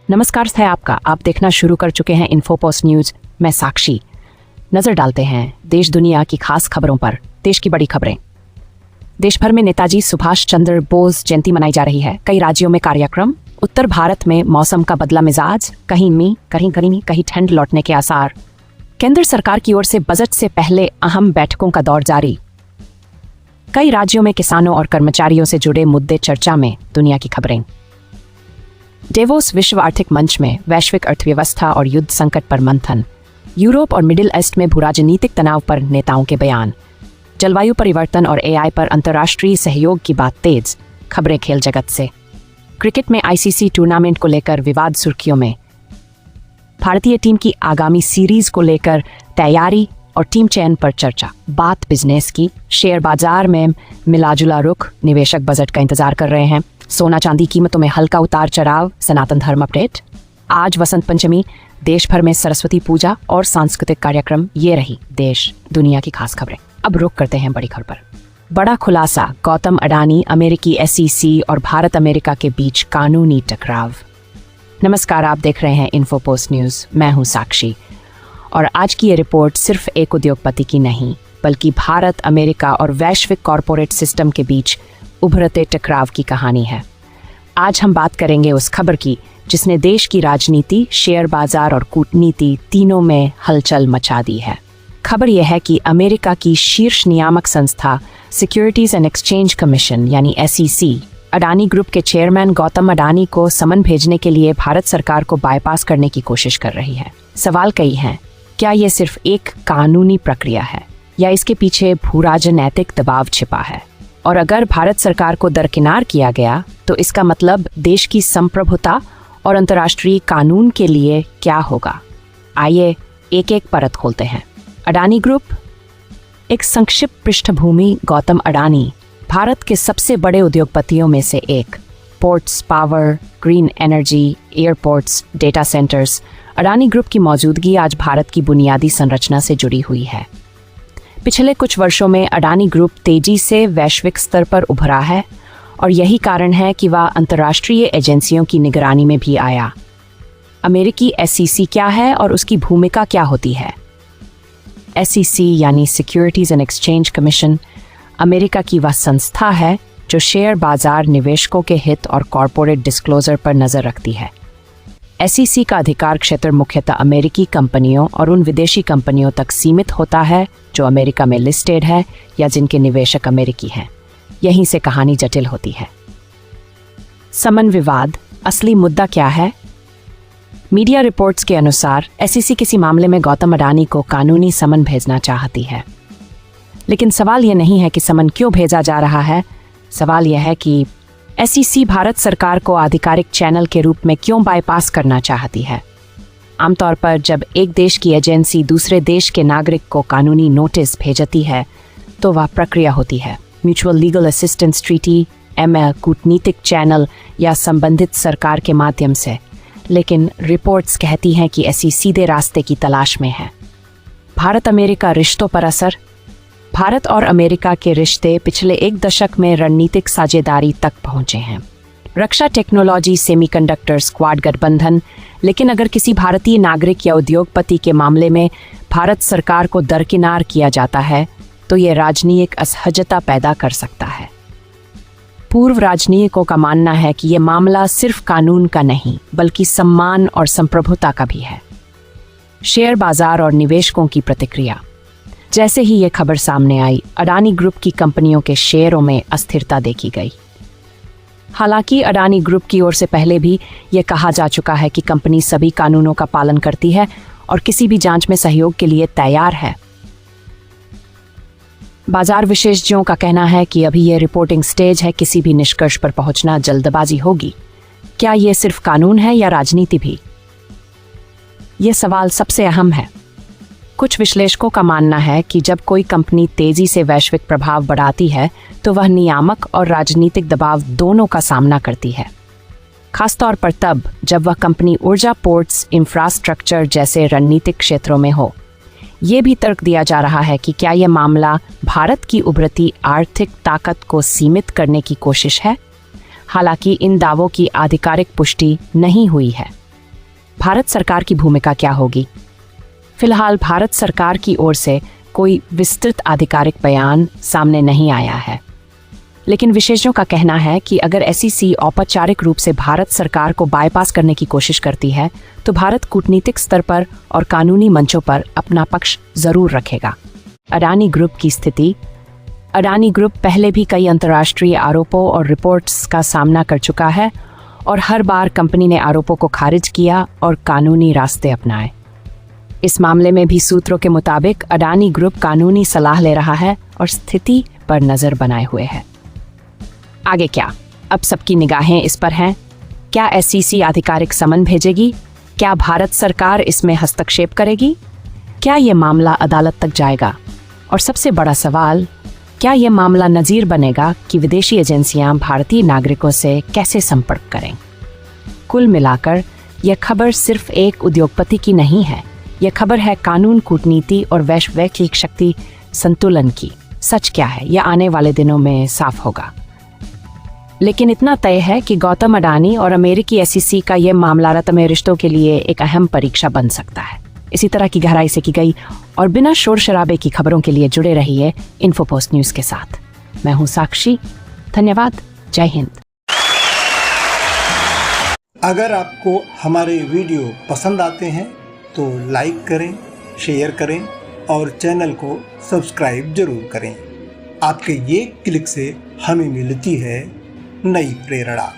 नमस्कार है आपका। आप देखना शुरू कर चुके हैं इन्फोपोस्ट न्यूज। मैं साक्षी। नजर डालते हैं देश दुनिया की खास खबरों पर। देश की बड़ी खबरें। देश भर में नेताजी सुभाष चंद्र बोस जयंती मनाई जा रही है। कई राज्यों में कार्यक्रम। उत्तर भारत में मौसम का बदला मिजाज, कहीं मींह, कहीं गर्मी, कहीं ठंड लौटने के आसार। केंद्र सरकार की ओर से बजट से पहले अहम बैठकों का दौर जारी। कई राज्यों में किसानों और कर्मचारियों से जुड़े मुद्दे चर्चा में। दुनिया की खबरें। डेवोस विश्व आर्थिक मंच में वैश्विक अर्थव्यवस्था और युद्ध संकट पर मंथन। यूरोप और मिडिल ईस्ट में भूराजनीतिक तनाव पर नेताओं के बयान। जलवायु परिवर्तन और एआई पर अंतर्राष्ट्रीय सहयोग की बात तेज। खबरें खेल जगत से। क्रिकेट में आईसीसी टूर्नामेंट को लेकर विवाद सुर्खियों में। भारतीय टीम की आगामी सीरीज को लेकर तैयारी और टीम चयन पर चर्चा। बात बिजनेस की। शेयर बाजार में मिलाजुला रुख। निवेशक बजट का इंतजार कर रहे हैं। सोना चांदी कीमतों में हल्का उतार चढ़ाव। सनातन धर्म अपडेट। आज वसंत पंचमी। देश भर में सरस्वती पूजा और सांस्कृतिक कार्यक्रम। ये रही देश दुनिया की खास खबरें। अब रुक करते हैं बड़ी खबर पर। बड़ा खुलासा। गौतम अडानी, अमेरिकी एसईसी और भारत अमेरिका के बीच कानूनी टकराव। नमस्कार, आप देख रहे हैं इन्फोपोस्ट न्यूज। मैं हूं साक्षी और आज की ये रिपोर्ट सिर्फ एक उद्योगपति की नहीं, बल्कि भारत, अमेरिका और वैश्विक कॉरपोरेट सिस्टम के बीच उभरते टकराव की कहानी है। आज हम बात करेंगे उस खबर की जिसने देश की राजनीति, शेयर बाजार और कूटनीति तीनों में हलचल मचा दी है। खबर यह है कि अमेरिका की शीर्ष नियामक संस्था सिक्योरिटीज एंड एक्सचेंज कमीशन यानी एसईसी अडानी ग्रुप के चेयरमैन गौतम अडानी को समन भेजने के लिए भारत सरकार को बाईपास करने की कोशिश कर रही है। सवाल कई हैं। क्या ये सिर्फ एक कानूनी प्रक्रिया है या इसके पीछे भूराजनैतिक दबाव छिपा है? और अगर भारत सरकार को दरकिनार किया गया तो इसका मतलब देश की संप्रभुता और अंतर्राष्ट्रीय कानून के लिए क्या होगा? आइए एक एक परत खोलते हैं। अडानी ग्रुप। एक संक्षिप्त पृष्ठभूमि। गौतम अडानी भारत के सबसे बड़े उद्योगपतियों में से एक। Ports, power, green energy, airports, data centres. Adani group की मौजूदगी आज भारत की बुनियादी संरचना से जुड़ी हुई है। पिछले कुछ वर्षों में अडानी ग्रुप तेजी से वैश्विक स्तर पर उभरा है और यही कारण है कि वह अंतर्राष्ट्रीय एजेंसियों की निगरानी में भी आया। अमेरिकी एसईसी क्या है और उसकी भूमिका क्या होती है? एसईसी यानी securities and exchange commission America की वह संस्था है जो शेयर बाजार, निवेशकों के हित और कॉरपोरेट डिस्क्लोजर पर नजर रखती है। एसईसी का अधिकार क्षेत्र मुख्यतः अमेरिकी कंपनियों और उन विदेशी कंपनियों तक सीमित होता है जो अमेरिका में लिस्टेड है या जिनके निवेशक अमेरिकी हैं। यहीं से कहानी जटिल होती है। समन विवाद। असली मुद्दा क्या है? मीडिया रिपोर्ट्स के अनुसार एसईसी किसी मामले में गौतम अडानी को कानूनी समन भेजना चाहती है। लेकिन सवाल यह नहीं है कि समन क्यों भेजा जा रहा है। सवाल यह है कि एसईसी भारत सरकार को आधिकारिक चैनल के रूप में क्यों बाईपास करना चाहती है। आमतौर पर जब एक देश की एजेंसी दूसरे देश के नागरिक को कानूनी नोटिस भेजती है तो वह प्रक्रिया होती है। Mutual legal assistance treaty, ML, कूटनीतिक चैनल या संबंधित सरकार के माध्यम से। लेकिन रिपोर्ट्स कहती हैं कि ऐसी सीधे रास्ते की तलाश में है। भारत अमेरिका रिश्तों पर असर। भारत और अमेरिका के रिश्ते पिछले एक दशक में रणनीतिक साझेदारी तक पहुंचे हैं। रक्षा टेक्नोलॉजी, सेमीकंडक्टर्स, क्वाड गठबंधन। लेकिन अगर किसी भारतीय नागरिक या उद्योगपति के मामले में भारत सरकार को दरकिनार किया जाता है तो ये राजनीतिक असहजता पैदा कर सकता है। पूर्व राजनीतिकों का मानना है कि ये मामला सिर्फ कानून का नहीं बल्कि सम्मान और संप्रभुता का भी है। शेयर बाजार और निवेशकों की प्रतिक्रिया। जैसे ही ये खबर सामने आई, अडानी ग्रुप की कंपनियों के शेयरों में अस्थिरता देखी गई। हालांकि अडानी ग्रुप की ओर से पहले भी ये कहा जा चुका है कि कंपनी सभी कानूनों का पालन करती है और किसी भी जांच में सहयोग के लिए तैयार है। बाजार विशेषज्ञों का कहना है कि अभी यह रिपोर्टिंग स्टेज है, किसी भी निष्कर्ष पर पहुंचना जल्दबाजी होगी। क्या यह सिर्फ कानून है या राजनीति भी? यह सवाल सबसे अहम है। कुछ विश्लेषकों का मानना है कि जब कोई कंपनी तेजी से वैश्विक प्रभाव बढ़ाती है तो वह नियामक और राजनीतिक दबाव दोनों का सामना करती है। खासतौर पर तब जब वह कंपनी ऊर्जा, पोर्ट्स, इंफ्रास्ट्रक्चर जैसे रणनीतिक क्षेत्रों में हो। ये भी तर्क दिया जा रहा है कि क्या यह मामला भारत की उभरती आर्थिक ताकत को सीमित करने की कोशिश है। हालांकि इन दावों की आधिकारिक पुष्टि नहीं हुई है। भारत सरकार की भूमिका क्या होगी? फिलहाल भारत सरकार की ओर से कोई विस्तृत आधिकारिक बयान सामने नहीं आया है, लेकिन विशेषज्ञों का कहना है कि अगर SEC औपचारिक रूप से भारत सरकार को बाईपास करने की कोशिश करती है तो भारत कूटनीतिक स्तर पर और कानूनी मंचों पर अपना पक्ष जरूर रखेगा। अडानी ग्रुप की स्थिति। अडानी ग्रुप पहले भी कई अंतर्राष्ट्रीय आरोपों और रिपोर्ट्स का सामना कर चुका है और हर बार कंपनी ने आरोपों को खारिज किया और कानूनी रास्ते अपनाए। इस मामले में भी सूत्रों के मुताबिक अडानी ग्रुप कानूनी सलाह ले रहा है और स्थिति पर नजर बनाए हुए है। आगे क्या? अब सबकी निगाहें इस पर हैं। क्या SEC आधिकारिक समन भेजेगी? क्या भारत सरकार इसमें हस्तक्षेप करेगी? क्या ये मामला अदालत तक जाएगा? और सबसे बड़ा सवाल, क्या ये मामला नजीर बनेगा कि विदेशी एजेंसियां भारतीय नागरिकों से कैसे संपर्क करें? कुल मिलाकर यह खबर सिर्फ एक उद्योगपति की नहीं है, यह खबर है कानून, कूटनीति और वैश्विक शक्ति संतुलन की। सच क्या है, यह आने वाले दिनों में साफ होगा। लेकिन इतना तय है कि गौतम अडानी और अमेरिकी SEC का यह मामला रत्नमय रिश्तों के लिए एक अहम परीक्षा बन सकता है। इसी तरह की गहराई से की गई और बिना शोर शराबे की खबरों के लिए जुड़े रहिए इन्फोपोस्ट न्यूज के साथ। मैं हूं साक्षी। धन्यवाद। जय हिंद। अगर आपको हमारे वीडियो पसंद आते हैं तो लाइक करें, शेयर करें और चैनल को सब्सक्राइब जरूर करें। आपके ये क्लिक से हमें मिलती है नई प्रेरणा।